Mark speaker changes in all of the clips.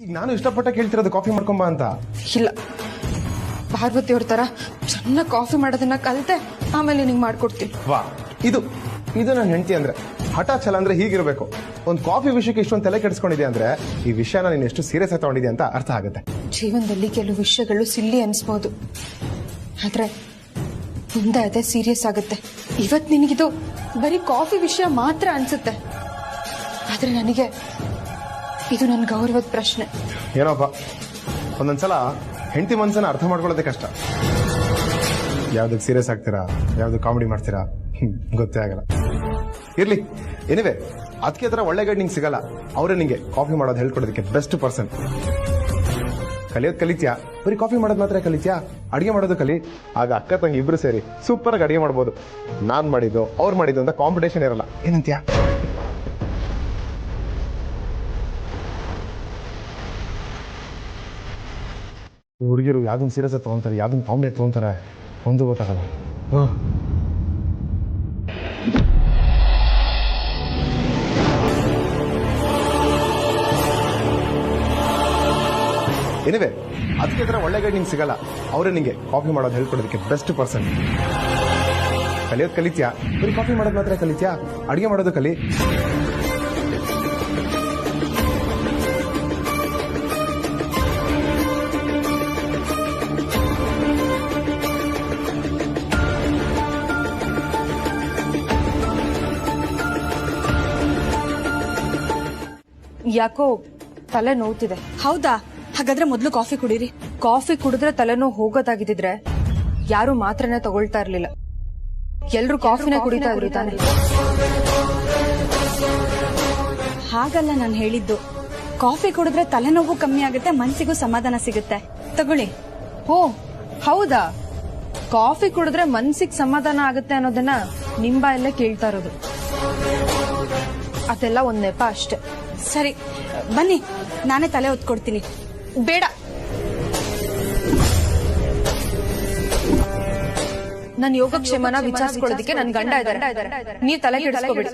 Speaker 1: ಈಗ ನಾನು ಇಷ್ಟಪಟ್ಟ ಕೇಳ್ತಿರೋದು ಕಾಫಿ ಮಾಡ್ಕೊಂಬ ಅಂತ.
Speaker 2: ಇಲ್ಲ, ಪಾರ್ವತಿ ಅವ್ರ ತರ ಚೆನ್ನಾಗಿ ಕಾಫಿ ಮಾಡೋದನ್ನ ಕಲಿತೆ ಆಮೇಲೆ ನಿಂಗೆ ಮಾಡ್ಕೊಡ್ತೀನಿ.
Speaker 1: ವಾ, ಇದು ನನ್ನ ಹೆಂಡತಿ ಅಂದ್ರೆ. ಹಠ ಛಲ ಅಂದ್ರೆ ಹೀಗಿರ್ಬೇಕು. ಒಂದು ಕಾಫಿ ವಿಷಯಕ್ಕೆ ಇಷ್ಟೊಂದು ತಲೆ ಕೆಡಿಸ್ಕೊಂಡಿದೆ ಅಂದ್ರೆ ಈ ವಿಷಯನ ನೀನು ಎಷ್ಟು ಸೀರಿಯಸ್ ಆಗಿ ತಗೊಂಡಿದ್ಯಾ ಅಂತ ಅರ್ಥ ಆಗುತ್ತೆ.
Speaker 2: ಜೀವನದಲ್ಲಿ ಕೆಲವು ವಿಷಯಗಳು ಸಿಲ್ಲಿ ಅನ್ಸ್ಬೋದು, ಆದ್ರೆ ಮುಂದೆ ಅದೇ ಸೀರಿಯಸ್ ಆಗುತ್ತೆ. ಇವತ್ತು ನಿನಗಿದು ಬರೀ ಕಾಫಿ ವಿಷಯ ಮಾತ್ರ ಅನ್ಸುತ್ತೆ, ಆದ್ರೆ ನನಗೆ ಇದು ನನ್ನ ಗೌರವದ ಪ್ರಶ್ನೆ.
Speaker 1: ಏನೋಪ್ಪ, ಒಂದೊಂದ್ಸಲ ಹೆಂಡತಿ ಮನಸ್ಸನ್ನ ಅರ್ಥ ಮಾಡ್ಕೊಳ್ಳೋದೇ ಕಷ್ಟ. ಯಾವ್ದಕ್ಕೆ ಸೀರಿಯಸ್ ಆಗ್ತೀರಾ, ಯಾವ್ದು ಕಾಮಿಡಿ ಮಾಡ್ತೀರಾ ಗೊತ್ತೇ ಆಗಲ್ಲ. ಇರ್ಲಿ, ಏನಿವೆ ಅದಕ್ಕೆ ತರ ಒಳ್ಳೆ ಗೈಡ್ ನಿಂಗೆ ಸಿಗಲ್ಲ. ಅವರೇ ನಿಂಗೆ ಕಾಫಿ ಮಾಡೋದು ಹೇಳ್ಕೊಡೋದಕ್ಕೆ ಬೆಸ್ಟ್ ಪರ್ಸನ್. ಕಲಿಯೋದು ಕಲಿತ್ಯಾ, ಬರೀ ಕಾಫಿ ಮಾಡೋದು ಮಾತ್ರ ಕಲಿತ್ಯಾ, ಅಡಿಗೆ ಮಾಡೋದು ಕಲಿ. ಆಗ ಅಕ್ಕ ತಂಗಿ ಇಬ್ರು ಸೇರಿ ಸೂಪರ್ ಆಗಿ ಅಡಿಗೆ ಮಾಡ್ಬೋದು. ನಾನ್ ಮಾಡಿದ್ದು ಅವ್ರು ಮಾಡಿದ್ದು ಅಂತ ಕಾಂಪಿಟೇಷನ್ ಇರಲ್ಲ. ಏನಂತ್ಯಾ? ಹುಡುಗಿರು ಯಾವ್ದೊಂದು ಸೀರಿಯಸ್ ತಗೊಂತಾರೆ, ಯಾವ್ದೊಂದು ಕಾಮಿಡಿ ತಗೊಂತಾರೆ, ಒಂದು ಗೊತ್ತಾಗಲ್ಲ. ಏನಿವೆ ಅದಕ್ಕೆ ತರ ಒಳ್ಳೆ ಗೈಡ್ ನಿಂಗೆ ಸಿಗಲ್ಲ. ಅವರೇ ನಿಂಗೆ ಕಾಫಿ ಮಾಡೋದು ಹೇಳ್ಕೊಡೋದಕ್ಕೆ ಬೆಸ್ಟ್ ಪರ್ಸನ್. ಕಲಿಯೋದು ಕಲಿತ್ಯಾ, ಬರೀ ಕಾಫಿ ಮಾಡೋದು ಮಾತ್ರ ಕಲಿತ್ಯಾ, ಅಡಿಗೆ ಮಾಡೋದು ಕಲಿ.
Speaker 2: ಯಾಕೋ ತಲೆ ನೋವ್ತಿದೆ.
Speaker 3: ಹೌದಾ? ಹಾಗಾದ್ರೆ ಮೊದಲು ಕಾಫಿ ಕುಡೀರಿ.
Speaker 2: ಕಾಫಿ ಕುಡಿದ್ರೆ ತಲೆನೋವು ಹೋಗೋದಾಗಿದ್ರೆ ಯಾರು ಮಾತ್ರನೇ ತಗೊಳ್ತಾ ಇರ್ಲಿಲ್ಲ, ಎಲ್ರು ಕಾಫಿನ ಕುಡಿತಾ ಇದ್ರು ತಾನೆ.
Speaker 3: ಹಾಗಲ್ಲ ನಾನು ಹೇಳಿದ್ದು. ಕಾಫಿ ಕುಡಿದ್ರೆ ತಲೆನೋವು ಕಮ್ಮಿ ಆಗುತ್ತೆ, ಮನ್ಸಿಗೂ ಸಮಾಧಾನ ಸಿಗುತ್ತೆ. ತಗೊಳ್ಳಿ.
Speaker 2: ಓ ಹೌದಾ? ಕಾಫಿ ಕುಡಿದ್ರೆ ಮನ್ಸಿಗೆ ಸಮಾಧಾನ ಆಗುತ್ತೆ ಅನ್ನೋದನ್ನ ನಿಂಬಾಯಲ್ಲೇ ಕೇಳ್ತಾ ಇರೋದು. ಅದೆಲ್ಲ ಒಂದ್ ನೆಪ ಅಷ್ಟೆ.
Speaker 3: ಸರಿ ಬನ್ನಿ, ನಾನೇ ತಲೆ ಹೊತ್ಕೊಡ್ತೀನಿ.
Speaker 2: ಬೇಡ, ನನ್ನ ಯೋಗಕ್ಷೇಮನ ವಿಚಾರಿಸ್ಕೊಳ್ಳೋದಕ್ಕೆ ನನ್ ಗಂಡ ಇದ್ದಾರೆ, ನೀವ್ ತಲೆ ಕೆಡಿಸ್ಕೋಬೇಡಿ.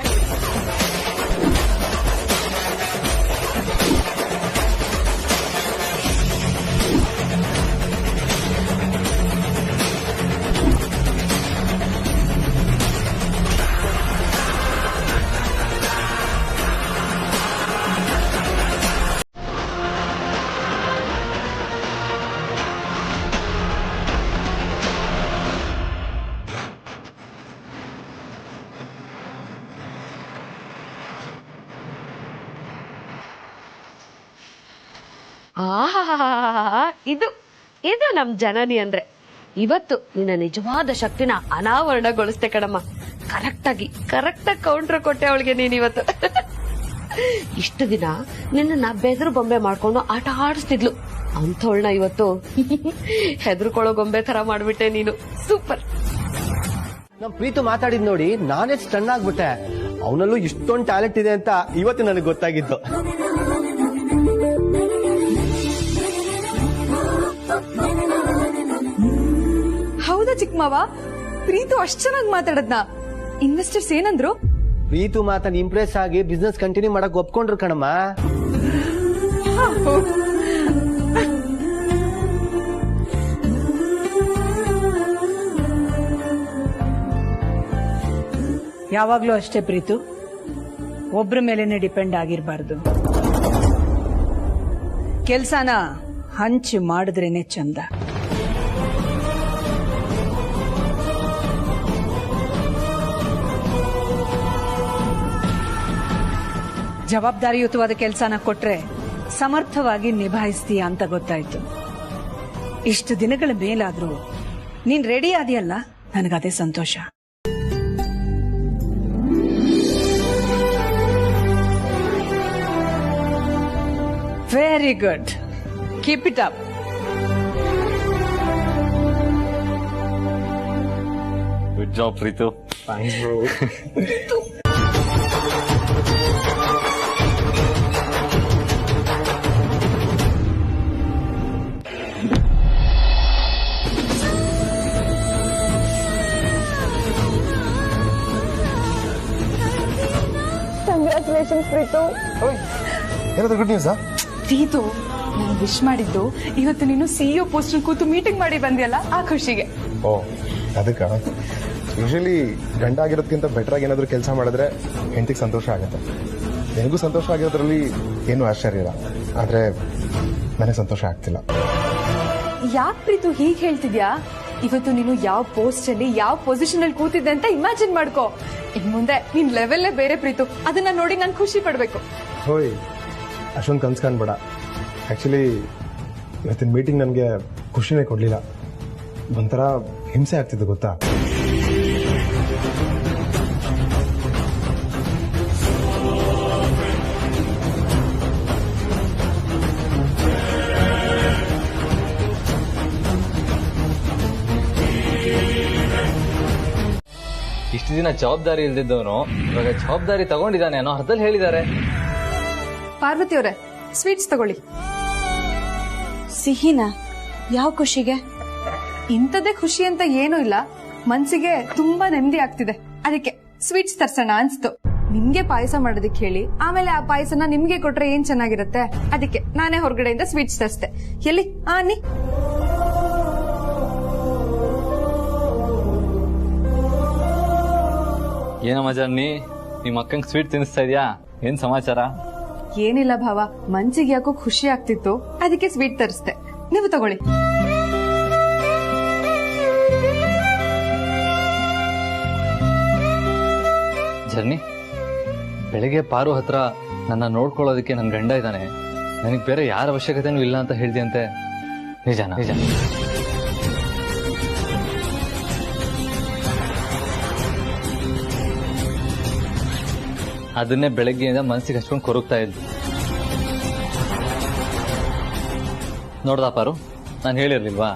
Speaker 4: ಇದು ಇದು ನಮ್ ಜನನಿ ಅಂದ್ರೆ. ಇವತ್ತು ನಿನ್ನ ನಿಜವಾದ ಶಕ್ತಿನ ಅನಾವರಣಗೊಳಿಸ್ತೆ ಕಣಮ್ಮ. ಕರೆಕ್ಟಾಗಿ ಕೌಂಟರ್ ಕೊಟ್ಟೆ ಅವಳಿಗೆ ನೀನ್ ಇವತ್ತು. ಇಷ್ಟು ದಿನ ನಿನ್ನ ಬೆದರು ಬೊಂಬೆ ಮಾಡ್ಕೊಂಡು ಆಟ ಆಡಿಸ್ತಿದ್ಲು, ಅಂಥವಳನ್ನ ಇವತ್ತು ಹೆದರ್ಕೊಳ್ಳೋ ಗೊಂಬೆ ತರ ಮಾಡ್ಬಿಟ್ಟೆ ನೀನು. ಸೂಪರ್.
Speaker 5: ನಮ್ ಪ್ರೀತು ಮಾತಾಡಿದ್ ನೋಡಿ ನಾನೇ ಸ್ಟನ್ ಆಗ್ಬಿಟ್ಟೆ. ಅವನಲ್ಲೂ ಇಷ್ಟೊಂದು ಟ್ಯಾಲೆಂಟ್ ಇದೆ ಅಂತ ಇವತ್ತು ನನಗೆ ಗೊತ್ತಾಗಿತ್ತು.
Speaker 2: ಹೌದಾ ಚಿಕ್ಕ ಮಾವ? ಪ್ರೀತು ಅಷ್ಟ್ ಚೆನ್ನಾಗಿ ಮಾತಾಡದ್ನ? ಇನ್ವೆಸ್ಟರ್ಸ್ ಏನಂದ್ರು?
Speaker 5: ಪ್ರೀತು ಮಾತನ್ನ ಇಂಪ್ರೆಸ್ ಆಗಿ ಬಿಸ್ನೆಸ್ ಕಂಟಿನ್ಯೂ ಮಾಡಕ್ ಒಪ್ಕೊಂಡ್ರು ಕಣಮ್ಮ.
Speaker 6: ಯಾವಾಗ್ಲೂ ಅಷ್ಟೇ ಪ್ರೀತು, ಒಬ್ರ ಮೇಲೆನೆ ಡಿಪೆಂಡ್ ಆಗಿರ್ಬಾರ್ದು. ಕೆಲ್ಸನ ಹಂಚಿ ಮಾಡಿದ್ರೇನೆ ಚಂದ. ಜವಾಬ್ದಾರಿಯುತವಾದ ಕೆಲಸನ ಕೊಟ್ರೆ ಸಮರ್ಥವಾಗಿ ನಿಭಾಯಿಸ್ತೀಯ ಅಂತ ಗೊತ್ತಾಯ್ತು. ಇಷ್ಟು ದಿನಗಳ ಮೇಲಾದ್ರೂ ನೀನ್ ರೆಡಿ ಆದಿಯಲ್ಲ, ನನಗದೇ ಸಂತೋಷ. Very good, keep it up.
Speaker 7: Good job Preethu.
Speaker 1: Thanks bro.
Speaker 2: Congratulations Preethu.
Speaker 1: ಏನಾದ್ರು ಗುಡ್ ನ್ಯೂಸಾ?
Speaker 2: ಪ್ರೀತು, ನಾನು ವಿಶ್ ಮಾಡಿದ್ದು ಇವತ್ತು ನೀನು CEO ಪೋಸ್ಟ್ ಕೂತು ಮೀಟಿಂಗ್ ಮಾಡಿ ಬಂದಿಯಲ್ಲ ಆ ಖುಷಿಗೆ.
Speaker 1: ಓ ಅದಕ್ಕ ಯೂಶಲಿ ಗಂಡ ಆಗಿರೋದಕ್ಕಿಂತ ಬೆಟರ್ ಆಗಿ ಏನಾದರೂ ಕೆಲಸ ಮಾಡಿದ್ರೆ ಹೆಂಡತಿಗೆ ಸಂತೋಷ ಆಗುತ್ತೆ. ನನಗೂ ಸಂತೋಷ ಆಗಿರೋದ್ರಲ್ಲಿ ಏನೂ ಆಶ್ಚರ್ಯ ಇಲ್ಲ, ಆದರೆ ನನಗೆ ಸಂತೋಷ ಆಗ್ತಿಲ್ಲ.
Speaker 2: ಯಾಕೆ ಪ್ರೀತು ಹೀಗೆ ಹೇಳ್ತಿದ್ಯಾ? ಇವತ್ತು ನೀನು ಯಾವ ಪೋಸ್ಟ್ ಅಲ್ಲಿ ಯಾವ ಪೊಸಿಷನ್ ಅಲ್ಲಿ ಕೂತಿದ್ದೆ ಅಂತ ಇಮ್ಯಾಜಿನ್ ಮಾಡ್ಕೋ. ಇನ್ ಮುಂದೆ ನಿನ್ ಲೆವೆಲ್ಲೇ ಬೇರೆ ಪ್ರೀತು, ಅದನ್ನ ನೋಡಿ ನಾನು ಖುಷಿ ಪಡ್ಬೇಕು.
Speaker 1: ಹೋಯ್ ಅಷ್ಟೊಂದು ಕನ್ಸು ಕಾಣ್ಬೇಡ. ಆ್ಯಕ್ಚುಲಿ ಇವತ್ತಿನ ಮೀಟಿಂಗ್ ನನಗೆ ಖುಷಿನೇ ಕೊಡಲಿಲ್ಲ, ಒಂಥರ ಹಿಂಸೆ ಆಗ್ತಿತ್ತು ಗೊತ್ತಾ.
Speaker 7: ಇಷ್ಟು ದಿನ ಜವಾಬ್ದಾರಿ ಇಲ್ದಿದ್ದವನು ಇವಾಗ ಜವಾಬ್ದಾರಿ ತಗೊಂಡಿದ್ದಾನೆ ಅನ್ನೋ ಅರ್ಥದಲ್ಲಿ ಹೇಳಿದ್ದಾರೆ.
Speaker 2: ಪಾರ್ವತಿ ಅವರೇ, ಸ್ವೀಟ್ಸ್ ತಗೊಳ್ಳಿ.
Speaker 3: ಸಿಹಿನಾ? ಯಾವ ಖುಷಿಗೆ?
Speaker 2: ಇಂಥದ್ದೇ ಖುಷಿ ಅಂತ ಏನೂ ಇಲ್ಲ, ಮನ್ಸಿಗೆ ತುಂಬಾ ನೆಮ್ಮದಿ ಆಗ್ತಿದೆ, ಅದಕ್ಕೆ ಸ್ವೀಟ್ಸ್ ತರ್ಸೋಣ ಅನ್ಸ್ತು. ನಿಮ್ಗೆ ಪಾಯಸ ಮಾಡೋದಕ್ಕೆ ಹೇಳಿ ಆಮೇಲೆ ಆ ಪಾಯಸನ ನಿಮ್ಗೆ ಕೊಟ್ರೆ ಏನ್ ಚೆನ್ನಾಗಿರುತ್ತೆ, ಅದಕ್ಕೆ ನಾನೇ ಹೊರಗಡೆಯಿಂದ ಸ್ವೀಟ್ಸ್ ತರಿಸ್ದೆ. ಎಲ್ಲಿ ಆನಿ?
Speaker 7: ಏನಮ್ಮ ಜರ್ನಿ, ನಿಮ್ಮ ಅಕ್ಕಂಗೆ ಸ್ವೀಟ್ ತಿನ್ನಿಸ್ತಾ ಇದೆಯಾ? ಏನ್ ಸಮಾಚಾರ?
Speaker 2: ಏನಿಲ್ಲ ಭಾವ, ಮನ್ಸಿಗೆ ಯಾಕೋ ಖುಷಿ ಆಗ್ತಿತ್ತು, ಅದಕ್ಕೆ ಸ್ವೀಟ್ ತರಿಸ್ದೆ. ನೀವು ತಗೊಳ್ಳಿ.
Speaker 7: ಜರ್ನಿ, ಬೆಳಗ್ಗೆ ಪಾರು ಹತ್ರ ನನ್ನ ನೋಡ್ಕೊಳ್ಳೋದಕ್ಕೆ ನನ್ನ ಗಂಡ ಇದ್ದಾನೆ, ನನಗೆ ಬೇರೆ ಯಾರ ಅವಶ್ಯಕತೆನೂ ಇಲ್ಲ ಅಂತ ಹೇಳ್ದಿಯಂತೆ, ನಿಜಾನ? ನಿಜ. ಅದನ್ನೇ ಬೆಳಗ್ಗೆಯಿಂದ ಮನಸ್ಸಿಗೆ ಹಚ್ಕೊಂಡು ಕೊರಗ್ತಾ ಇದ್ದೆ. ನೋಡ್ದಾ ಪಾರು, ನಾನು ಹೇಳಿರ್ಲಿಲ್ವಾ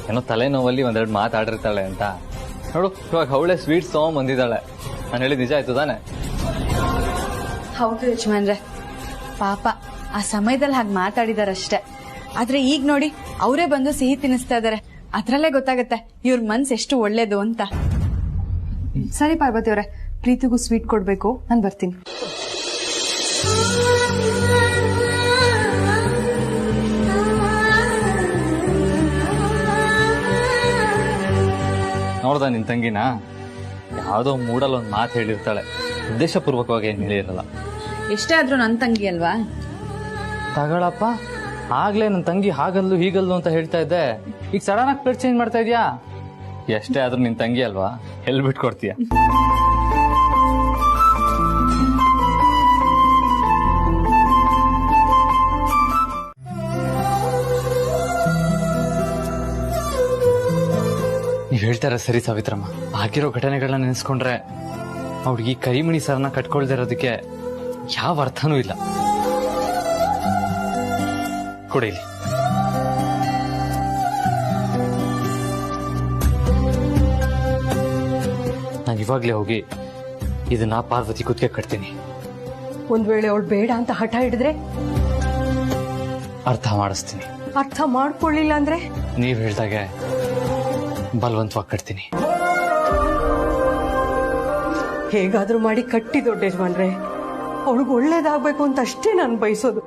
Speaker 7: ಏನೋ ತಲೆನೋವಲ್ಲಿ ಒಂದೆರಡು ಮಾತಾಡಿರ್ತಾಳೆ ಅಂತ. ನೋಡು, ಇವಾಗ ಅವಳೆ ಸ್ವೀಟ್ಸ್ ತಗೊಂಡ್ ಬಂದಿದ್ದಾಳೆ. ನಾನು ಹೇಳಿದ ನಿಜ ಆಯ್ತು ತಾನೆ?
Speaker 3: ಹೌದು ಯಜಮಾನ್ರೆ, ಪಾಪ ಆ ಸಮಯದಲ್ಲಿ ಹಾಗೆ ಮಾತಾಡಿದಾರಷ್ಟೇ. ಆದ್ರೆ ಈಗ ನೋಡಿ ಅವರೇ ಬಂದು ಸಿಹಿ ತಿನ್ನಿಸ್ತಾ ಇದಾರೆ, ಅದ್ರಲ್ಲೇ ಗೊತ್ತಾಗತ್ತೆ ಇವ್ರ ಮನ್ಸು ಎಷ್ಟು ಒಳ್ಳೇದು ಅಂತ.
Speaker 2: ಸರಿ ಪಾರ್ವತಿ ಅವರೇ, ಪ್ರೀತಿಗೂ ಸ್ವೀಟ್ ಕೊಡ್ಬೇಕು, ನಾನು ಬರ್ತೀನಿ.
Speaker 7: ನೋಡ್ದ ನಿನ್ ತಂಗಿನ? ಯಾವ್ದೋ ಮೂಡಲ್ಲಿ ಒಂದ್ ಮಾತು ಹೇಳಿರ್ತಾಳೆ, ಉದ್ದೇಶಪೂರ್ವಕವಾಗಿ ಏನ್ ಹೇಳಿರಲ್ಲ.
Speaker 3: ಎಷ್ಟೇ ಆದ್ರೂ ನನ್ ತಂಗಿ ಅಲ್ವಾ?
Speaker 7: ತಗೊಳಪ್ಪ, ಆಗ್ಲೇ ನನ್ ತಂಗಿ ಹಾಗಲ್ಲು ಹೀಗಲ್ಲು ಅಂತ ಹೇಳ್ತಾ ಇದ್ದೆ, ಈಗ ಸಡನ್ ಆಗಿ ಪ್ಲೇಟ್ ಚೇಂಜ್ ಮಾಡ್ತಾ ಇದ್ಯಾ? ಎಷ್ಟೇ ಆದ್ರೂ ನಿನ್ ತಂಗಿ ಅಲ್ವಾ, ಎಲ್ಲಿ ಬಿಟ್ಕೊಡ್ತೀಯ? ನೀವ್ ಹೇಳ್ತಾರ ಸರಿ ಸಾವಿತ್ರಮ್ಮ, ಆಗಿರೋ ಘಟನೆಗಳನ್ನ ನೆನೆಸ್ಕೊಂಡ್ರೆ ಅವ್ರಿಗೆ ಈ ಕರಿಮಣಿ ಸರ್ನ ಕಟ್ಕೊಳ್ದೇ ಇರೋದಕ್ಕೆ ಯಾವ ಅರ್ಥನೂ ಇಲ್ಲ. ಕೊಡಿಲಿ. ನಾನು ಇವಾಗ್ಲೇ ಹೋಗಿ ಇದನ್ನ ಪಾರ್ವತಿ ಕುತ್ತಿಗೆ ಕಟ್ತೀನಿ.
Speaker 6: ಒಂದ್ ವೇಳೆ ಅವಳು ಬೇಡ ಅಂತ ಹಠ ಹಿಡಿದ್ರೆ?
Speaker 7: ಅರ್ಥ ಮಾಡಿಸ್ತೀನಿ.
Speaker 6: ಅರ್ಥ ಮಾಡ್ಕೊಳ್ಳಿಲ್ಲ ಅಂದ್ರೆ?
Speaker 7: ನೀವ್ ಹೇಳ್ದಾಗೆ ಬಲವಂತವಾಗಿ ಕಟ್ತೀನಿ.
Speaker 6: ಹೇಗಾದ್ರೂ ಮಾಡಿ ಕಟ್ಟಿ ದೊಡ್ಡ ಯಜಮಾನ್ರೆ, ಅವಳಿಗೆ ಒಳ್ಳೇದಾಗ್ಬೇಕು ಅಂತ ಅಷ್ಟೇ ನಾನು ಬಯಸೋದು.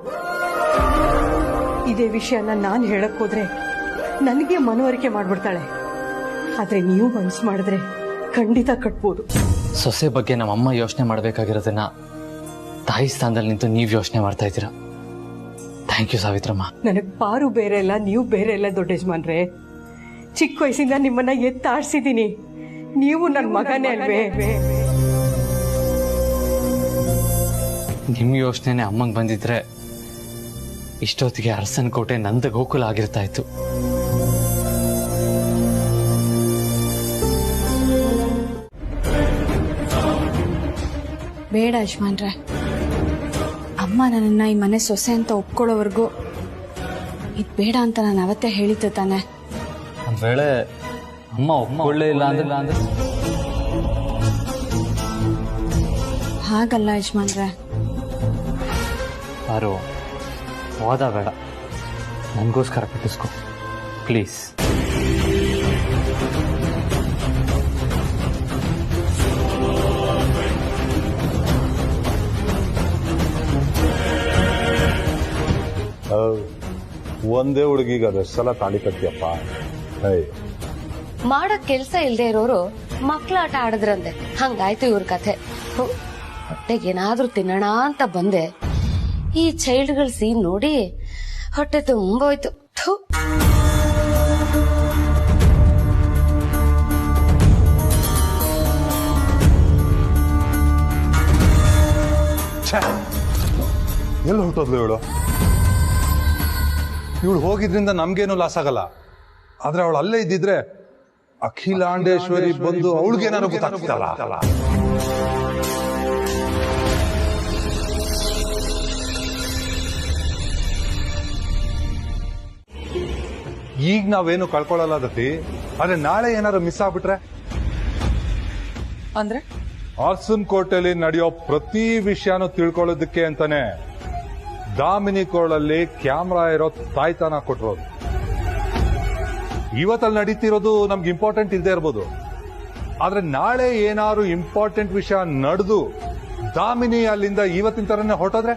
Speaker 6: ಇದೇ ವಿಷಯನ ನಾನು ಹೇಳಕ್ ಹೋದ್ರೆ ನನಗೆ ಮನವರಿಕೆ ಮಾಡ್ಬಿಡ್ತಾಳೆ. ಆದ್ರೆ ನೀವು ಮನ್ಸು ಮಾಡಿದ್ರೆ ಖಂಡಿತ ಕಟ್ಬೋದು.
Speaker 7: ಸೊಸೆ ಬಗ್ಗೆ ನಮ್ಮಮ್ಮ ಯೋಚನೆ ಮಾಡ್ಬೇಕಾಗಿರೋದನ್ನ ತಾಯಿ ಸ್ಥಾನದಲ್ಲಿ ನಿಂತು ನೀವ್ ಯೋಚನೆ ಮಾಡ್ತಾ ಇದ್ದೀರಾ. Thank you Savitramma.
Speaker 6: ನನಗ್ ಪಾರು ಬೇರೆ ಇಲ್ಲ, ನೀವು ಬೇರೆ ಇಲ್ಲ ದೊಡ್ಡ ಯಜಮಾನ್ರೆ. ಚಿಕ್ಕ ವಯಸ್ಸಿಂದ ನಿಮ್ಮನ್ನ ಎತ್ತಾಡ್ಸಿದೀನಿ, ನೀವು ನನ್ನ ಮಗನೇ ಅಲ್ವೇ?
Speaker 7: ನಿಮ್ ಯೋಚನೆ ಅಮ್ಮಂಗ್ ಬಂದಿದ್ರೆ ಇಷ್ಟೊತ್ತಿಗೆ ಅರಸನ್ ಕೋಟೆ ನಂದ ಗೋಕುಲ ಆಗಿರ್ತಾ ಇತ್ತು.
Speaker 3: ಬೇಡ ಯಜಮಾನ್ರೆ, ಅಮ್ಮ ನನ್ನನ್ನ ಈ ಮನೆ ಸೊಸೆ ಅಂತ ಒಪ್ಕೊಳ್ಳೋವರೆಗೂ ಇದ್ ಬೇಡ ಅಂತ ನಾನು ಅವತ್ತೇ ಹೇಳಿದ್ದೆ ತಾನೆ.
Speaker 7: ಒಂದ್ ವೇಳೆ ಅಮ್ಮ ಒಳ್ಳೆ ಇಲ್ಲ ಅಂದ್ರೆ
Speaker 3: ಹಾಗಲ್ಲ ಯಜಮಾನ್ರೆ.
Speaker 7: ಯಾರು ವಾದ ಬೇಡ, ನನಗೋಸ್ಕರ ಕಟ್ಟಿಸ್ಕೊ ಪ್ಲೀಸ್.
Speaker 8: ಒಂದೇ ಹುಡುಗಿಗೆ ಅದೆಷ್ಟು ಸಲ ತಾಳಿ ಕಟ್ತಿಯಪ್ಪ.
Speaker 4: ಮಾಡಕ್ ಕೆಲ್ಸ ಇಲ್ದೇ ಇರೋರು ಮಕ್ಳಾಟ ಆಡಿದ್ರಂತೆ, ಹಂಗಾಯ್ತು ಇವ್ರ ಕಥೆ. ಹೊಟ್ಟೆಗೆ ಏನಾದ್ರೂ ತಿನ್ನೋಣ ಅಂತ ಬಂದೆ, ಈ ಚೈಲ್ಡ್ಗಳ ಸೀನ್ ನೋಡಿ ಹೊಟ್ಟೆ ತುಂಬೋಯ್ತು. ಥು.
Speaker 8: ಎಲ್ಲಿ ಹೊರಟೋದ್ಲು ಇವಳು? ಇವಳು ಹೋಗಿದ್ರಿಂದ ನಮ್ಗೇನು ಲಾಸ್ ಆಗಲ್ಲ, ಆದ್ರೆ ಅವಳು ಅಲ್ಲೇ ಇದ್ದಿದ್ರೆ ಅಖಿಲಾಂಡೇಶ್ವರಿ ಬಂದು ಅವಳಿಗೇನಾದ್ರು ಗೊತ್ತಾಗ್ತಲ್ಲ. ಈಗ ನಾವೇನು ಕಳ್ಕೊಳ್ಳಲ್ಲ ದತ್ತಿ, ಆದ್ರೆ ನಾಳೆ ಏನಾದ್ರು ಮಿಸ್ ಆಗ್ಬಿಟ್ರೆ?
Speaker 6: ಅಂದ್ರೆ
Speaker 8: ಆರ್ಸನ್ ಕೋಟೆಯಲ್ಲಿ ನಡೆಯೋ ಪ್ರತಿ ವಿಷಯನೂ ತಿಳ್ಕೊಳ್ಳೋದಕ್ಕೆ ಅಂತಾನೆ ದಾಮಿನಿ ಕೋಳಲ್ಲಿ ಕ್ಯಾಮ್ರಾ ಇರೋ ತಾಯ್ತಾನ ಕೊಟ್ಟಿರೋದು. ಇವತ್ತಲ್ಲಿ ನಡೀತಿರೋದು ನಮ್ಗೆ ಇಂಪಾರ್ಟೆಂಟ್ ಇಲ್ಲದೆ ಇರ್ಬೋದು, ಆದ್ರೆ ನಾಳೆ ಏನಾದ್ರು ಇಂಪಾರ್ಟೆಂಟ್ ವಿಷಯ ನಡೆದು ದಾಮಿನಿ ಅಲ್ಲಿಂದ ಇವತ್ತಿನ ತರನೇ ಹೊರಟೋದ್ರೆ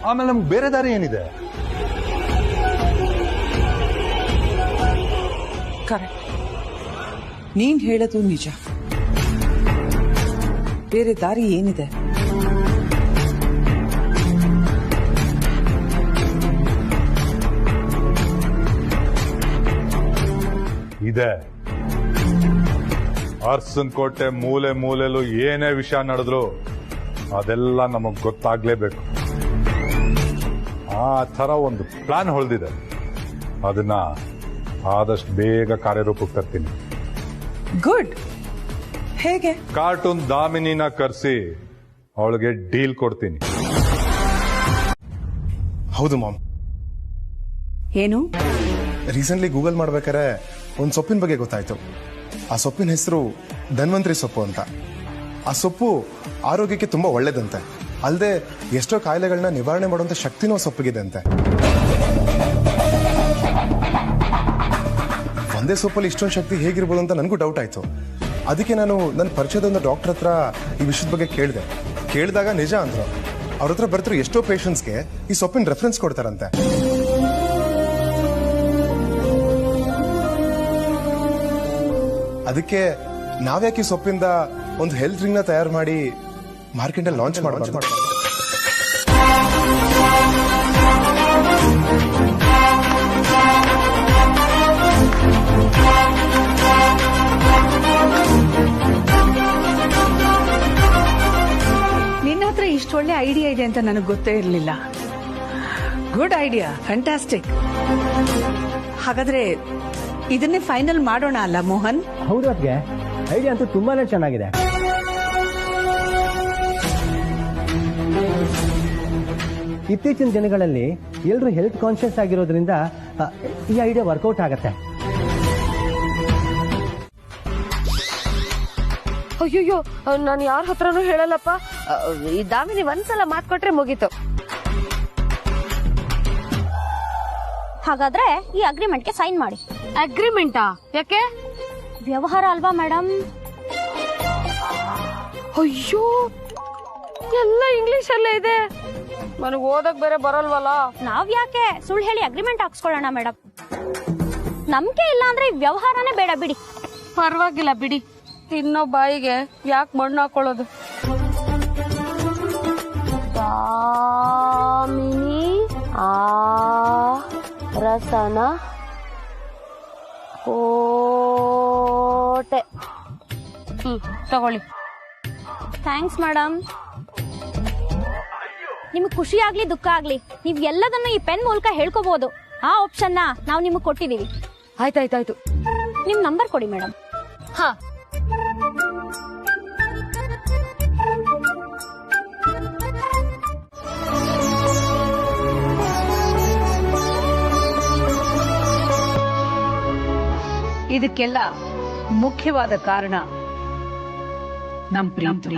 Speaker 8: ಆಮೇಲೆ ನಮ್ಗೆ ಬೇರೆ ದಾರಿ ಏನಿದೆ?
Speaker 6: ಕರೆಕ್ಟ್, ನೀನ್ ಹೇಳೋದು ನಿಜ. ಬೇರೆ ದಾರಿ ಏನಿದೆ?
Speaker 8: ಇದೆ. ಅರ್ಸನ್ ಕೋಟೆ ಮೂಲೆ ಮೂಲೆಲು ಏನೇ ವಿಷಯ ನಡೆದ್ರು ಅದೆಲ್ಲ ನಮಗ್ ಗೊತ್ತಾಗ್ಲೇಬೇಕು. ಆ ತರ ಒಂದು ಪ್ಲಾನ್ ಹೊಳ್ದಿದೆ, ಅದನ್ನ ಆದಷ್ಟು ಬೇಗ ಕಾರ್ಯರೂಪಕ್ಕೆ ತರ್ತೀನಿ.
Speaker 6: ಗುಡ್. ಹೇಗೆ?
Speaker 8: ಕಾರ್ಟೂನ್ ದಾಮಿನಿನ ಕರೆಸಿ ಅವಳಿಗೆ ಡೀಲ್ ಕೊಡ್ತೀನಿ.
Speaker 1: ಹೌದು ಮಾಮ್.
Speaker 6: ಏನು?
Speaker 1: ರೀಸೆಂಟ್ಲಿ ಗೂಗಲ್ ಮಾಡ್ಬೇಕಾದ್ರೆ ಒಂದು ಸೊಪ್ಪಿನ ಬಗ್ಗೆ ಗೊತ್ತಾಯ್ತು. ಆ ಸೊಪ್ಪಿನ ಹೆಸರು ಧನ್ವಂತರಿ ಸೊಪ್ಪು ಅಂತ. ಆ ಸೊಪ್ಪು ಆರೋಗ್ಯಕ್ಕೆ ತುಂಬಾ ಒಳ್ಳೇದಂತೆ, ಅಲ್ಲದೆ ಎಷ್ಟೋ ಕಾಯಿಲೆಗಳನ್ನ ನಿವಾರಣೆ ಮಾಡುವಂತ ಶಕ್ತಿನೂ ಸೊಪ್ಪಿಗಿದೆ ಅಂತೆ. ಒಂದೇ ಸೊಪ್ಪಲ್ಲಿ ಇಷ್ಟೊಂದು ಶಕ್ತಿ ಹೇಗಿರ್ಬೋದು ಅಂತ ನನಗೂ ಡೌಟ್ ಆಯ್ತು. ಅದಕ್ಕೆ ನಾನು ನನ್ನ ಪರಿಚಯದ ಒಂದು ಡಾಕ್ಟರ್ ಹತ್ರ ಈ ವಿಷಯದ ಬಗ್ಗೆ ಕೇಳಿದಾಗ ನಿಜ ಅಂದ್ರು. ಅವ್ರ ಹತ್ರ ಬರ್ತಿರೋ ಎಷ್ಟೋ ಪೇಷಂಟ್ಸ್ಗೆ ಈ ಸೊಪ್ಪಿನ ರೆಫರೆನ್ಸ್ ಕೊಡ್ತಾರಂತೆ. ಅದಕ್ಕೆ ನಾವ್ಯಾಕೆ ಈ ಸೊಪ್ಪಿಂದ ಒಂದು ಹೆಲ್ತ್ ಡ್ರಿಂಕ್ ನ ತಯಾರು ಮಾಡಿ ಮಾರ್ಕೆಟ್ ಲಾಂಚ್ ಮಾಡಬಾರ್ದು?
Speaker 6: ನಿನ್ನ ಹತ್ರ ಇಷ್ಟೊಳ್ಳೆ ಐಡಿಯಾ ಇದೆ ಅಂತ ನನಗೆ ಗೊತ್ತೇ ಇರಲಿಲ್ಲ. Good idea, fantastic. ಹಾಗಾದ್ರೆ ಇದನ್ನೇ ಫೈನಲ್ ಮಾಡೋಣ ಅಲ್ಲ ಮೋಹನ್?
Speaker 5: ಹೌದು ಅದ್ಗೆ, ಐಡಿಯಾ ಅಂತೂ ತುಂಬಾನೇ ಚೆನ್ನಾಗಿದೆ. ಇತ್ತೀಚಿನ ದಿನಗಳಲ್ಲಿ ಎಲ್ಲರೂ ಹೆಲ್ತ್ ಕಾನ್ಶಿಯಸ್ ಆಗಿರೋದ್ರಿಂದ ಈ ಐಡಿಯಾ ವರ್ಕೌಟ್ ಆಗತ್ತೆ.
Speaker 4: ಅಯ್ಯೋ, ನಾನು ಯಾರ ಹತ್ರನೂ ಹೇಳಲ್ಲಪ್ಪ. ಈ ದಾಮಿನಿ ಒಂದ್ಸಲ ಮಾತ್ ಕೊಟ್ರೆ ಮುಗೀತು.
Speaker 9: ಹಾಗಾದ್ರೆ ಈ ಅಗ್ರಿಮೆಂಟ್ಗೆ ಸೈನ್ ಮಾಡಿ.
Speaker 4: ಅಗ್ರಿಮೆಂಟಾ? ಯಾಕೆ?
Speaker 9: ವ್ಯವಹಾರ ಅಲ್ವಾ ಮೇಡಮ್?
Speaker 4: ಅಯ್ಯೋ, ಎಲ್ಲ ಇಂಗ್ಲಿಷ್ ಅಲ್ಲೇ ಇದೆ, ನನಗೆ ಓದಕ್ ಬೇರೆ ಬರಲ್ವಲ್ಲ.
Speaker 9: ನಾವ್ ಯಾಕೆ ಸುಳ್ಳು ಹೇಳಿ ಅಗ್ರಿಮೆಂಟ್ ಹಾಕ್ಸ್ಕೊಳ್ಳೋಣ ಮೇಡಮ್. ನಂಬಿಕೆ ಇಲ್ಲ ಅಂದ್ರೆ ಈ ವ್ಯವಹಾರನೇ ಬೇಡ ಬಿಡಿ.
Speaker 4: ಪರವಾಗಿಲ್ಲ ಬಿಡಿ, ತಿನ್ನೋ ಬಾಯಿಗೆ ಯಾಕೆ ಮಣ್ಣು ಹಾಕೊಳ್ಳೋದು. ದಾಮಿನಿ ಆ ರಸನ ಕೋಟೆ. ತಗೊಳ್ಳಿ.
Speaker 9: Thanks madam. ನಿಮ್ಗೆ ಖುಷಿ ಆಗ್ಲಿ ದುಃಖ ಆಗ್ಲಿ, ನೀವ್ ಎಲ್ಲದನ್ನು ಈ ಪೆನ್ ಮೂಲಕ ಹೇಳ್ಕೋಬಹುದು. ಆ ಆಪ್ಷನ್ ನಾವು ನಿಮಗೆ ಕೊಟ್ಟಿದೀವಿ.
Speaker 4: ಆಯ್ತಾಯ್ತಾಯ್ತು,
Speaker 9: ನಿಮ್ ನಂಬರ್ ಕೊಡಿ ಮೇಡಮ್.
Speaker 4: ಹಾ,
Speaker 6: ಇದಕ್ಕೆಲ್ಲ ಮುಖ್ಯವಾದ ಕಾರಣ ನಮ್ ಪ್ರೀತಿ.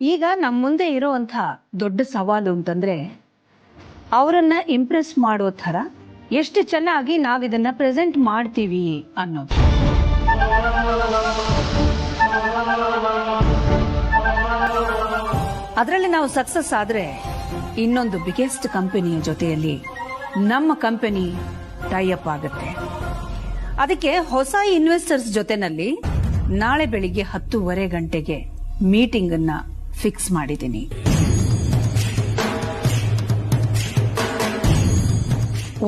Speaker 6: ಈಗ ನಮ್ಮ ಮುಂದೆ ಇರುವಂತ ದೊಡ್ಡ ಸವಾಲು ಅಂತಂದ್ರೆ ಅವರನ್ನ ಇಂಪ್ರೆಸ್ ಮಾಡೋ ಥರ ಎಷ್ಟು ಚೆನ್ನಾಗಿ ನಾವಿದನ್ನ ಪ್ರೆಸೆಂಟ್ ಮಾಡ್ತೀವಿ ಅನ್ನೋದು. ಅದರಲ್ಲಿ ನಾವು ಸಕ್ಸಸ್ ಆದ್ರೆ ಇನ್ನೊಂದು ಬಿಗ್ಗೆಸ್ಟ್ ಕಂಪನಿಯ ಜೊತೆಯಲ್ಲಿ ನಮ್ಮ ಕಂಪನಿ ಟೈಅಪ್ ಆಗುತ್ತೆ. ಅದಕ್ಕೆ ಹೊಸ ಇನ್ವೆಸ್ಟರ್ಸ್ ಜೊತೆನಲ್ಲಿ ನಾಳೆ ಬೆಳಿಗ್ಗೆ 10:30 ಗಂಟೆಗೆ ಮೀಟಿಂಗ್ ಅನ್ನ ಫಿಕ್ಸ್ ಮಾಡಿದ್ದೀನಿ.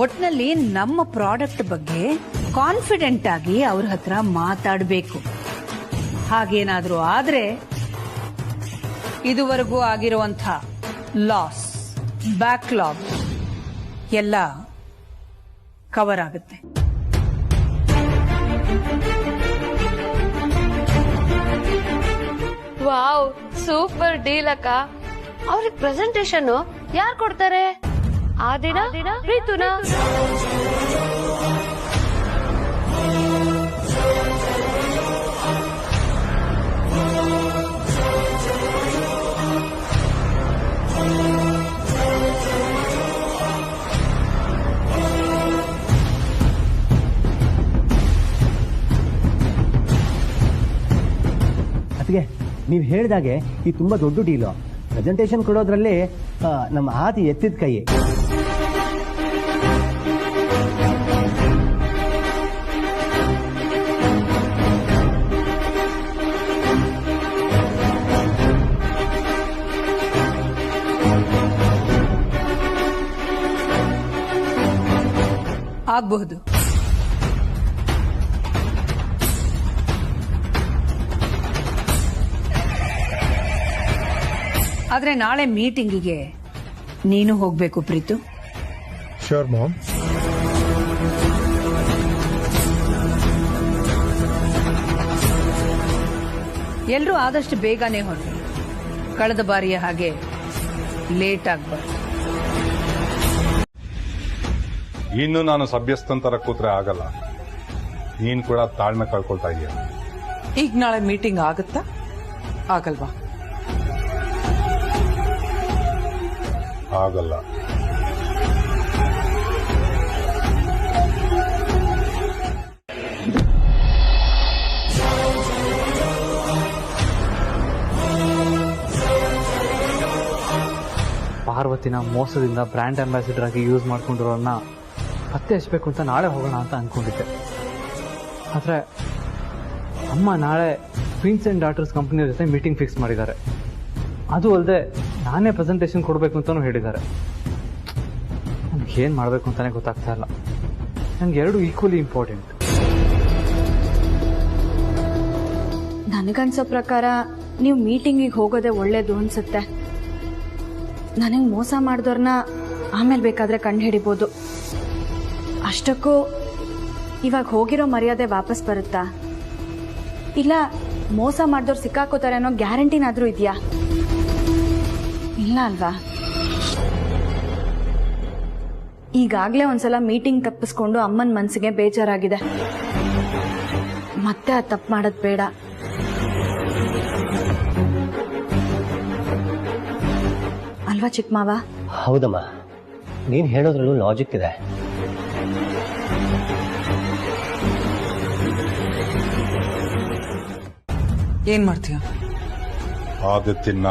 Speaker 6: ಒಟ್ನಲ್ಲಿ ನಮ್ಮ ಪ್ರಾಡಕ್ಟ್ ಬಗ್ಗೆ ಕಾನ್ಫಿಡೆಂಟ್ ಆಗಿ ಅವ್ರ ಹತ್ರ ಮಾತಾಡಬೇಕು. ಹಾಗೇನಾದ್ರೂ ಆದ್ರೆ ಇದುವರೆಗೂ ಆಗಿರುವಂಥ ಲಾಸ್, ಬ್ಯಾಕ್ಲಾಗ್ ಎಲ್ಲ ಕವರ್ ಆಗುತ್ತೆ.
Speaker 4: ವಾವ್, ಸೂಪರ್ ಡೀಲ್ ಅಕ್ಕ. ಅವ್ರಿಗೆ ಪ್ರೆಸೆಂಟೇಶನ್ ಯಾರು ಕೊಡ್ತಾರೆ? ಆ ದಿನ ಪ್ರೀತುನ.
Speaker 5: ಅದಕ್ಕೆ ನೀವು ಹೇಳಿದಾಗೆ ಈ ತುಂಬಾ ದೊಡ್ಡ ಡೀಲು. ಪ್ರೆಸೆಂಟೇಶನ್ ಕೊಡೋದ್ರಲ್ಲಿ ನಮ್ಮ ಆದಿ ಎತ್ತಿದ ಕೈ.
Speaker 6: ಆಗಬಹುದು. ಆದ್ರೆ ನಾಳೆ ಮೀಟಿಂಗಿಗೆ ನೀನು ಹೋಗ್ಬೇಕು ಪ್ರೀತು.
Speaker 1: Sure ma'am.
Speaker 6: ಎಲ್ರೂ ಆದಷ್ಟು ಬೇಗನೆ ಹೊರಡಿ. ಕಳೆದ ಬಾರಿಯ ಹಾಗೆ ಲೇಟ್ ಆಗ್ಬಾರ್ದು.
Speaker 8: ಇನ್ನು ನಾನು ಸಭ್ಯಸ್ಥಂತರ ಕೂತ್ರೆ ಆಗಲ್ಲ. ನೀನ್ ಕೂಡ ತಾಳ್ಮೆ ಕಳ್ಕೊಳ್ತಾ ಇದೀಯ.
Speaker 10: ಈಗ ನಾಳೆ ಮೀಟಿಂಗ್ ಆಗುತ್ತಾ ಆಗಲ್ವಾ?
Speaker 8: ಆಗಲ್ಲ.
Speaker 7: ಪಾರ್ವತಿನ ಮೋಸದಿಂದ ಬ್ರ್ಯಾಂಡ್ ಅಂಬಾಸಿಡರ್ ಆಗಿ ಯೂಸ್ ಮಾಡ್ಕೊಂಡಿರೋನ್ನ ಪತ್ತೆ ಹಚ್ಚಬೇಕು ಅಂತ ನಾಳೆ ಹೋಗೋಣ ಅಂತ ಅನ್ಕೊಂಡಿದ್ದೆ. ಆದರೆ ಅಮ್ಮ ನಾಳೆ ಪ್ರಿನ್ಸ್ ಆ್ಯಂಡ್ ಡಾಟರ್ಸ್ ಕಂಪ್ನಿ ಜೊತೆ ಮೀಟಿಂಗ್ ಫಿಕ್ಸ್ ಮಾಡಿದ್ದಾರೆ. ಅದು ಅಲ್ಲದೆ ನಾನೇ ಪ್ರೆಸೆಂಟೇಷನ್ ಕೊಡಬೇಕು ಅಂತಲೂ ಹೇಳಿದ್ದಾರೆ. ನನಗೆ ಏನು ಮಾಡಬೇಕು ಅಂತಲೇ ಗೊತ್ತಾಗ್ತಾ ಇಲ್ಲ. ನನಗೆ ಎರಡು ಈಕ್ವಲಿ ಇಂಪಾರ್ಟೆಂಟ್.
Speaker 3: ನನಗನ್ಸೋ ಪ್ರಕಾರ ನೀವು ಮೀಟಿಂಗಿಗೆ ಹೋಗೋದೇ ಒಳ್ಳೇದು ಅನ್ಸುತ್ತೆ. ನನಗೆ ಮೋಸ ಮಾಡಿದವ್ರನ್ನ ಆಮೇಲೆ ಬೇಕಾದ್ರೆ ಕಂಡು ಹಿಡಿಬೋದು. ಅಷ್ಟಕ್ಕೂ ಇವಾಗ ಹೋಗಿರೋ ಮರ್ಯಾದೆ ವಾಪಸ್ ಬರುತ್ತಾ, ಇಲ್ಲ ಮೋಸ ಮಾಡಿದವ್ರು ಸಿಕ್ಕಾಕೋತಾರೆ ಅನ್ನೋ ಗ್ಯಾರಂಟಿನಾದ್ರೂ ಇದೆಯಾ? ಇಲ್ಲ ಅಲ್ವಾ? ಈಗಾಗಲೇ ಒಂದ್ಸಲ ಮೀಟಿಂಗ್ ತಪ್ಪಿಸ್ಕೊಂಡು ಅಮ್ಮನ ಮನಸ್ಸಿಗೆ ಬೇಜಾರಾಗಿದೆ. ಮತ್ತೆ ಆ ತಪ್ಪು ಮಾಡೋದು ಬೇಡ. ಅಲ್ವಾ ಚಿಕ್ಕ ಮಾವ?
Speaker 5: ಹೌದಮ್ಮ, ನೀನ್ ಹೇಳೋದ್ರಲ್ಲೂ ಲಾಜಿಕ್ ಇದೆ.
Speaker 10: ಏನ್ ಮಾಡ್ತೀಯ?
Speaker 8: ಆದಿತ್ಯನ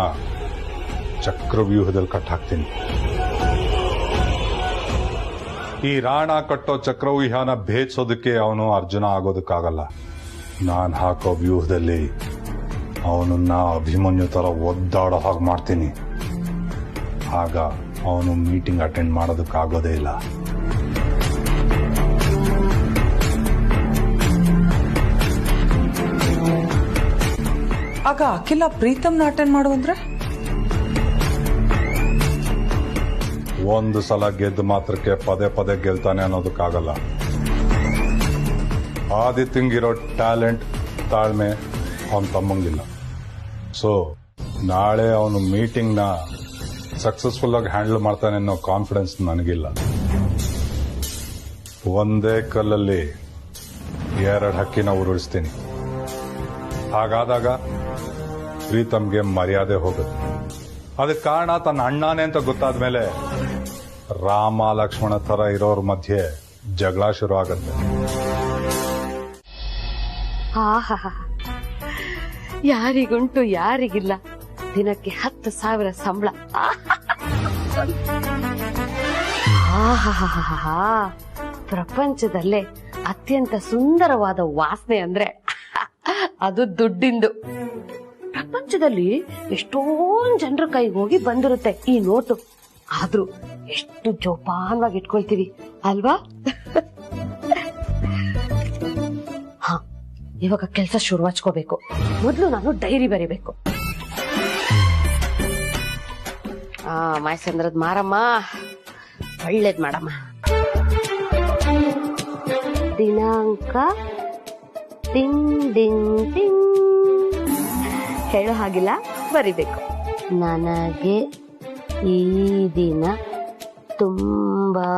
Speaker 8: ಚಕ್ರವ್ಯೂಹದಲ್ಲಿ ಕಟ್ಟಾಕ್ತೀನಿ. ಈ ರಾಣ ಕಟ್ಟೋ ಚಕ್ರವ್ಯೂಹನ ಭೇದಿಸೋದಕ್ಕೆ ಅವನು ಅರ್ಜುನ ಆಗೋದಕ್ಕಾಗಲ್ಲ. ನಾನು ಹಾಕೋ ವ್ಯೂಹದಲ್ಲಿ ಅವನನ್ನ ಅಭಿಮನ್ಯು ತರ ಒದ್ದಾಡೋ ಹಾಗೆ ಮಾಡ್ತೀನಿ. ಆಗ ಅವನು ಮೀಟಿಂಗ್ ಅಟೆಂಡ್ ಮಾಡೋದಕ್ಕಾಗೋದೇ ಇಲ್ಲ.
Speaker 10: ಆಗ ಅಖಿಲ ಪ್ರೀತಮ್ನ ಅಟೆಂಡ್ ಮಾಡುವಂದ್ರೆ?
Speaker 8: ಒಂದು ಸಲ ಗೆದ್ದು ಮಾತ್ರಕ್ಕೆ ಪದೇ ಪದೇ ಗೆಲ್ತಾನೆ ಅನ್ನೋದಕ್ಕಾಗಲ್ಲ. ಆದಿತ್ಯಂಗಿರೋ ಟ್ಯಾಲೆಂಟ್, ತಾಳ್ಮೆ ಅವನ ತಮ್ಮಂಗಿಲ್ಲ. ಸೊ ನಾಳೆ ಅವನು ಮೀಟಿಂಗ್ನ ಸಕ್ಸಸ್ಫುಲ್ ಆಗಿ ಹ್ಯಾಂಡಲ್ ಮಾಡ್ತಾನೆ ಅನ್ನೋ ಕಾನ್ಫಿಡೆನ್ಸ್ ನನಗಿಲ್ಲ. ಒಂದೇ ಕಲ್ಲಲ್ಲಿ ಎರಡು ಹಕ್ಕಿನ ಉರುಳಿಸ್ತೀನಿ. ಹಾಗಾದಾಗ ಪ್ರೀತಮ್ಗೆ ಮರ್ಯಾದೆ ಹೋಗುತ್ತೆ. ಅದಕ್ಕೆ ಕಾರಣ ತನ್ನ ಅಣ್ಣನೇ ಅಂತ ಗೊತ್ತಾದ ಮೇಲೆ ರಾಮ ಲಕ್ಷ್ಮಣ ತರ ಇರೋರ್ ಮಧ್ಯೆ ಜಗಳ ಶುರು ಆಗತ್ತೆ.
Speaker 4: ಆಹಾ, ಯಾರಿಗುಂಟು ಯಾರಿಗಿಲ್ಲ, ದಿನಕ್ಕೆ 10,000 ಸಂಬಳ. ಆಹಾ, ಪ್ರಪಂಚದಲ್ಲೇ ಅತ್ಯಂತ ಸುಂದರವಾದ ವಾಸನೆ ಅಂದ್ರೆ ಅದು ದುಡ್ಡಿಂದು. ಪ್ರಪಂಚದಲ್ಲಿ ಎಷ್ಟೊಂದ್ ಜನರ ಕೈಗೆ ಹೋಗಿ ಬಂದಿರುತ್ತೆ ಈ ನೋಟು, ಆದ್ರೂ ಎಷ್ಟು ಜೋಪಾನವಾಗಿ ಇಟ್ಕೊಳ್ತೀವಿ ಅಲ್ವಾ? ಹ, ಇವಾಗ ಕೆಲಸ ಶುರು ಹಚ್ಕೋಬೇಕು. ಮೊದ್ಲು ನಾನು ಡೈರಿ ಬರೀಬೇಕು. ಮೈಸಂದ್ರದ್ ಮಾರಮ್ಮ, ಒಳ್ಳೇದ್ ಮಾಡಮ್ಮ. ದಿನಾಂಕ ಟಿಂಗ್ ಡಿಂಗ್ ಟಿಂಗ್ ಹೇಳೋ ಹಾಗಿಲ್ಲ, ಬರಿಬೇಕು. ನನಗೆ ಈ ದಿನ ತುಂಬಾ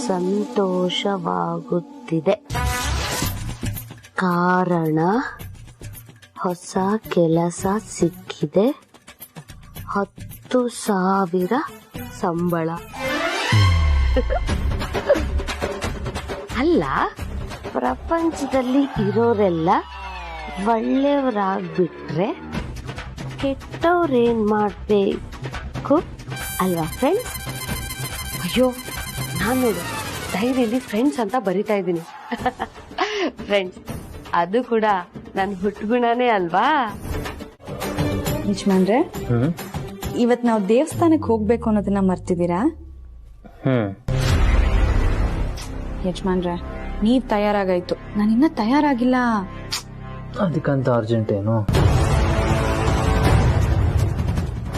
Speaker 4: ಸಂತೋಷವಾಗುತ್ತಿದೆ, ಕಾರಣ ಹೊಸ ಕೆಲಸ ಸಿಕ್ಕಿದೆ, 10,000 ಸಂಬಳ. ಅಲ್ಲ, ಪ್ರಪಂಚದಲ್ಲಿ ಇರೋರೆಲ್ಲ ಒಳ್ಳೆಯವರಾಗ್ಬಿಟ್ರೆ ಕೆಟ್ಟವ್ರೇನ್ ಮಾಡ್ಬೇಕು ಅಲ್ವಾ ಫ್ರೆಂಡ್ಸ್? ಅಯ್ಯೋ, ನಾನು ನೋಡು ಡೈರಿಯಲ್ಲಿ ಫ್ರೆಂಡ್ಸ್ ಅಂತ ಬರಿತಾ ಇದ್ದೀನಿ. ಫ್ರೆಂಡ್ಸ್ ಅದು ಕೂಡ ನನ್ನ ಹುಟ್ಟುಗುಣನೇ ಅಲ್ವಾ?
Speaker 3: ಯಜಮಾನ್ರೆ, ಇವತ್ ನಾವು ದೇವಸ್ಥಾನಕ್ಕೆ ಹೋಗ್ಬೇಕು ಅನ್ನೋದನ್ನ ಮರ್ತಿದ್ದೀರಾ? ಯಜಮಾನ್ರೆ, ನೀವ್ ತಯಾರಾಗಾಯ್ತು, ನಾನಿನ್ನ ತಯಾರಾಗಿಲ್ಲ.
Speaker 7: ಅದಕ್ಕಂತ ಅರ್ಜೆಂಟ್ ಏನು?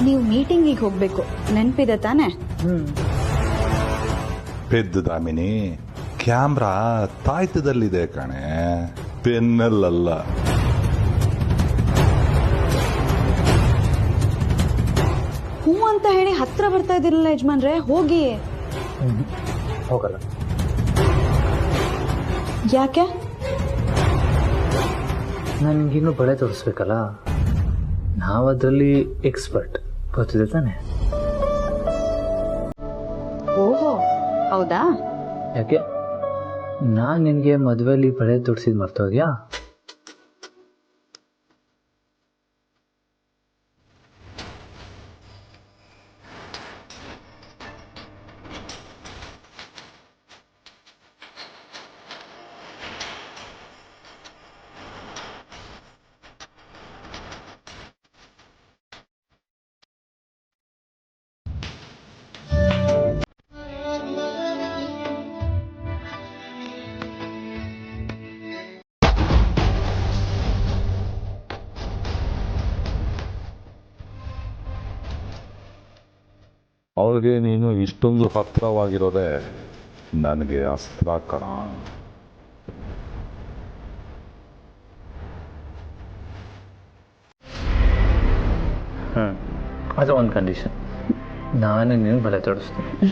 Speaker 3: ನೀವು ಮೀಟಿಂಗಿಗೆ ಹೋಗ್ಬೇಕು, ನೆನ್ಪಿದೆ ತಾನೆ?
Speaker 8: ಪೆದ್ದು ದಾಮಿನಿ, ಕ್ಯಾಮ್ರಾ ತಾಯ್ತದಲ್ಲಿದೆ ಕಣೆ, ಪೆನ್ನಲ್ಲ.
Speaker 3: ಹೂ ಅಂತ ಹೇಳಿ ಹತ್ರ ಬರ್ತಾ ಇದಿರಲ್ಲ ಯಜಮಾನ್ರೆ, ಹೋಗಿ.
Speaker 7: ಹೋಗಲ್ಲ.
Speaker 3: ಯಾಕೆ?
Speaker 7: ನನ್ಗಿನ್ನೂ ಬಳೆ ತೋರಿಸ್ಬೇಕಲ್ಲ, ನಾವದ್ರಲ್ಲಿ ಎಕ್ಸ್ಪರ್ಟ್, ಗೊತ್ತಿದೆ ತಾನೆ?
Speaker 3: ಓಹೋ, ಹೌದಾ?
Speaker 7: ಯಾಕೆ, ನಾನ್ ನಿನ್ಗೆ ಮದುವೆಯಲ್ಲಿ ಬಳೆ ತೋರಿಸಿದ್ ಮರ್ತೋದ್ಯಾ?
Speaker 8: ಅವ್ರಿಗೆ ನೀನು ಇಷ್ಟೊಂದು ಹತ್ರವಾಗಿರೋದೆ ನನಗೆ ಅಸ್ತ್ರ ಕಣ.
Speaker 7: ಅದು ಒಂದು ಕಂಡೀಷನ್, ನಾನು ನೀನು ಬಳೆ ತೋರಿಸ್ತೀನಿ.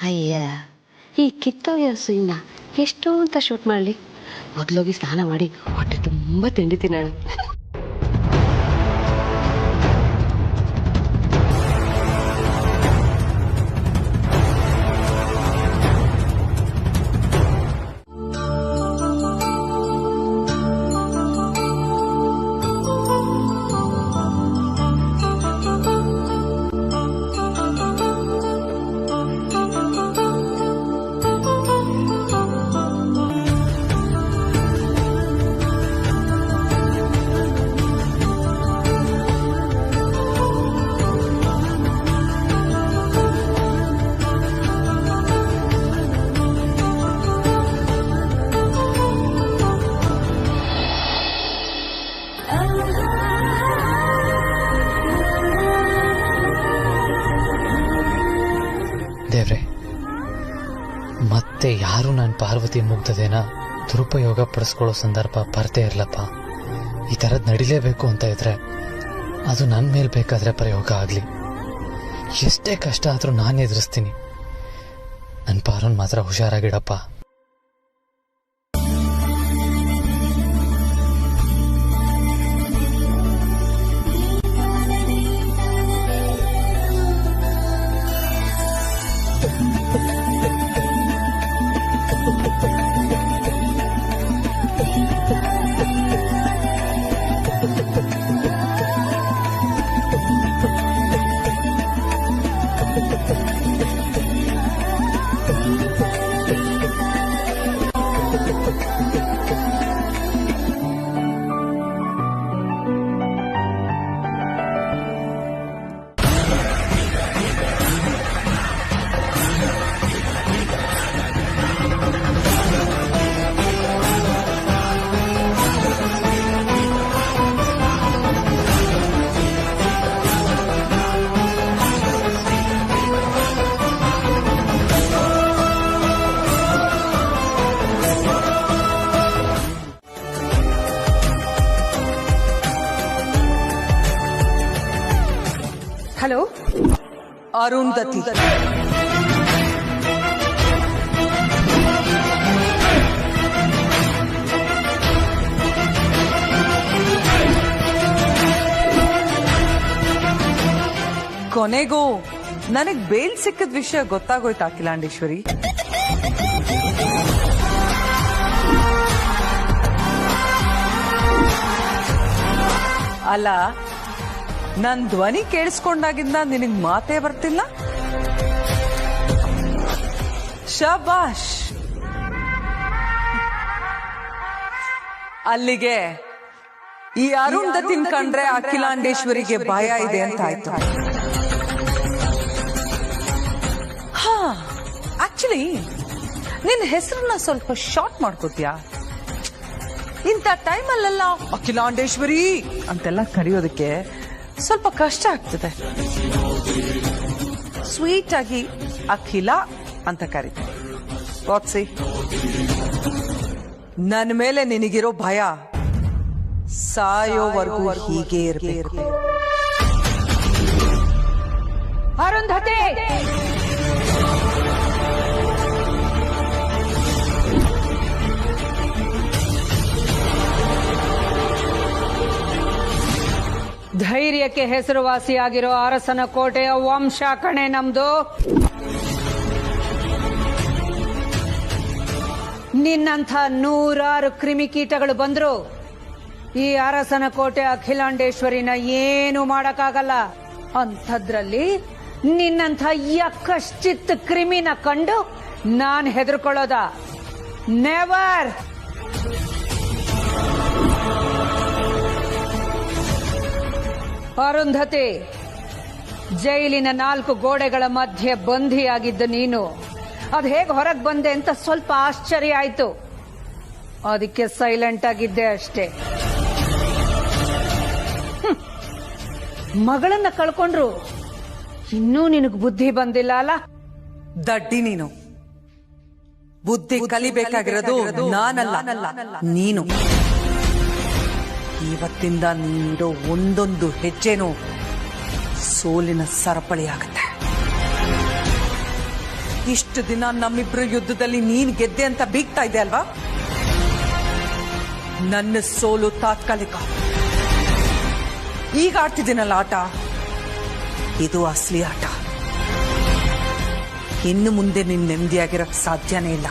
Speaker 4: ಅಯ್ಯ, ಈ ಕಿತ್ತೋಗ್ಯ ಸೀನ ಎಷ್ಟು ಅಂತ ಶೂಟ್ ಮಾಡಲಿ? ಮೊದಲೋಗಿ ಸ್ನಾನ ಮಾಡಿ ಹೊಟ್ಟೆ ತುಂಬ ತಿಂಡಿ ತಿನ್ನೋಣ.
Speaker 7: ಆದರೆ ಯಾರು ನಾನು ಪಾರ್ವತಿ ಮುಗ್ಧದೇನ ದುರುಪಯೋಗ ಪಡಿಸ್ಕೊಳ್ಳೋ ಸಂದರ್ಭ ಬರ್ತೇ ಇರ್ಲಪ್ಪ. ಈ ಥರದ್ದು ನಡಿಲೇಬೇಕು ಅಂತ ಇದ್ರೆ ಅದು ನನ್ನ ಮೇಲೆ ಬೇಕಾದ್ರೆ ಪ್ರಯೋಗ ಆಗಲಿ. ಎಷ್ಟೇ ಕಷ್ಟ ಆದರೂ ನಾನು ಎದುರಿಸ್ತೀನಿ. ನನ್ನ ಪಾರನ್ ಮಾತ್ರ ಹುಷಾರಾಗಿಡಪ್ಪ.
Speaker 6: ಹಲೋ, ಅರುಂಧತಿ.
Speaker 10: ಕೊನೆಗೂ ನನಗ್ ಬೇಲ್ ಸಿಕ್ಕದ ವಿಷಯ ಗೊತ್ತಾಗೋಯ್ತು ಅಖಿಲಾಂಡೇಶ್ವರಿ. ಅಲ್ಲ, ನನ್ ಧ್ವನಿ ಕೇಳಿಸ್ಕೊಂಡಾಗಿಂದ ನಿನಗ್ ಮಾತೇ ಬರ್ತಿಲ್ಲ. ಶಬಾಷ್. ಅಲ್ಲಿಗೆ ಈ ಅರುಂಧತಿನ್ ಕಂಡ್ರೆ ಅಖಿಲಾಂಡೇಶ್ವರಿಗೆ ಭಯ ಇದೆ ಅಂತ ಆಯ್ತು. ಹಾ, ಆಕ್ಚುಲಿ ನಿನ್ ಹೆಸರನ್ನ ಸ್ವಲ್ಪ ಶಾರ್ಟ್ ಮಾಡ್ಕೋತೀಯಾ? ಇಂಥ ಟೈಮಲ್ಲೆಲ್ಲ ಅಖಿಲಾಂಡೇಶ್ವರಿ ಅಂತೆಲ್ಲ ಕರೆಯೋದಕ್ಕೆ ಸ್ವಲ್ಪ ಕಷ್ಟ ಆಗ್ತದೆ. ಸ್ವೀಟ್ ಆಗಿ ಅಖಿಲ ಅಂತ ಕರೀತಾರೆ. ವಾಟ್ಸಿ, ನನ್ನ ಮೇಲೆ ನಿನಗಿರೋ ಭಯ ಸಾಯೋವರೆಗೂ ಹೀಗೆ ಇರಬೇಕು.
Speaker 6: ಅರುಂಧತಿ, ಧೈರ್ಯಕ್ಕೆ ಹೆಸರುವಾಸಿಯಾಗಿರೋ ಅರಸನ ಕೋಟೆಯ ವಂಶ ಕಣೆ ನಮ್ದು. ನಿನ್ನಂಥ 100 ಕ್ರಿಮಿಕೀಟಗಳು ಬಂದ್ರು ಈ ಅರಸನ ಕೋಟೆ ಅಖಿಲಾಂಡೇಶ್ವರಿನ ಏನು ಮಾಡಕ್ಕಾಗಲ್ಲ. ಅಂಥದ್ರಲ್ಲಿ ನಿನ್ನಂಥ ಯಕ್ಕಶ್ಚಿತ್ ಕ್ರಿಮಿನ ಕಂಡು ನಾನ್ ಹೆದರ್ಕೊಳ್ಳೋದ? ನೆವರ್. ಅರುಂಧತಿ, ಜೈಲಿನ 4 ಗೋಡೆಗಳ ಮಧ್ಯೆ ಬಂಧಿಯಾಗಿದ್ದ ನೀನು ಅದ್ ಹೇಗೆ ಹೊರಗೆ ಬಂದೆ ಅಂತ ಸ್ವಲ್ಪ ಆಶ್ಚರ್ಯ ಆಯ್ತು. ಅದಕ್ಕೆ ಸೈಲೆಂಟ್ ಆಗಿದ್ದೆ ಅಷ್ಟೇ. ಮಗಳನ್ನ ಕಳ್ಕೊಂಡ್ರು ಇನ್ನೂ ನಿನಗ್ ಬುದ್ಧಿ ಬಂದಿಲ್ಲ ಅಲ್ಲ?
Speaker 10: ದಡ್ಡಿ ನೀನು. ಬುದ್ಧಿ ಕಲಿಬೇಕಾಗಿರೋದು ನಾನಲ್ಲ, ನೀನು. ಇವತ್ತಿಂದ ನೀಡೋ ಒಂದೊಂದು ಹೆಜ್ಜೆನೂ ಸೋಲಿನ ಸರಪಳಿಯಾಗತ್ತೆ. ಇಷ್ಟು ದಿನ ನಮ್ಮಿಬ್ರು ಯುದ್ಧದಲ್ಲಿ ನೀನ್ ಗೆದ್ದೆ ಅಂತ ಬೀಗ್ತಾ ಇದೆ ಅಲ್ವಾ? ನನ್ನ ಸೋಲು ತಾತ್ಕಾಲಿಕ. ಈಗ ಆಡ್ತಿದ್ದೀನಲ್ಲ ಆಟ, ಇದು ಅಸಲಿ ಆಟ. ಇನ್ನು ಮುಂದೆ ನೀನ್ ನೆಮ್ಮದಿಯಾಗಿರಕ್ ಸಾಧ್ಯನೇ ಇಲ್ಲ.